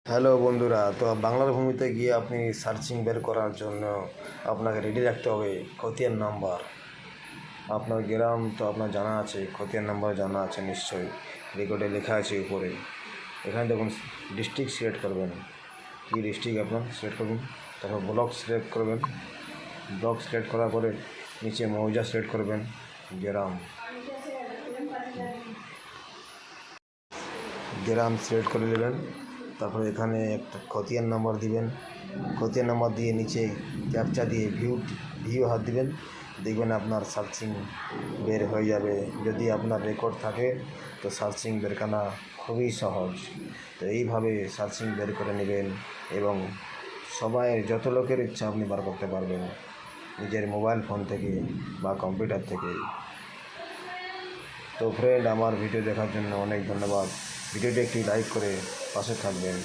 Hello বন্ধুরা, তো বাংলার ভূমিতে গিয়ে আপনি সার্চিং বের করার জন্য আপনাকে রেডি রাখতে হবে খতিয়ান নাম্বার। আপনার গ্রাম তো আপনার জানা আছে, খতিয়ান নাম্বার জানা আছে নিশ্চয়ই, রেকর্ডে লেখা আছে উপরে। এখানে দেখুন ডিস্ট্রিক্ট সিলেক্ট করবেন, কী ডিস্ট্রিক্ট আপনার সিলেক্ট করবেন, তারপর ব্লক সিলেক্ট করবেন। ব্লক সিলেক্ট করার পরে নিচে মৌজা সিলেক্ট করবেন, গ্রাম গ্রাম সিলেক্ট করে নেবেন। তারপরে এখানে একটা খতিয়ান নাম্বার দিবেন, খতিয়ান নাম্বার দিয়ে নিচে ক্যাপচা দিয়ে ভিউ হাত দিবেন, দেখবেন আপনার সার্চিং বের হয়ে যাবে। যদি আপনার রেকর্ড থাকে তো সার্চিং বের করা খুবই সহজ। তো এইভাবে সার্চিং বের করে নেবেন এবং সবাই যত লোকের ইচ্ছা আপনি বার করতে পারবেন নিজের মোবাইল ফোন থেকে বা কম্পিউটার থেকে। তো ফ্রেন্ড, আমার ভিডিও দেখার জন্য অনেক ধন্যবাদ। ভিডিওটি একটি লাইক করে পাশে থাকবেন।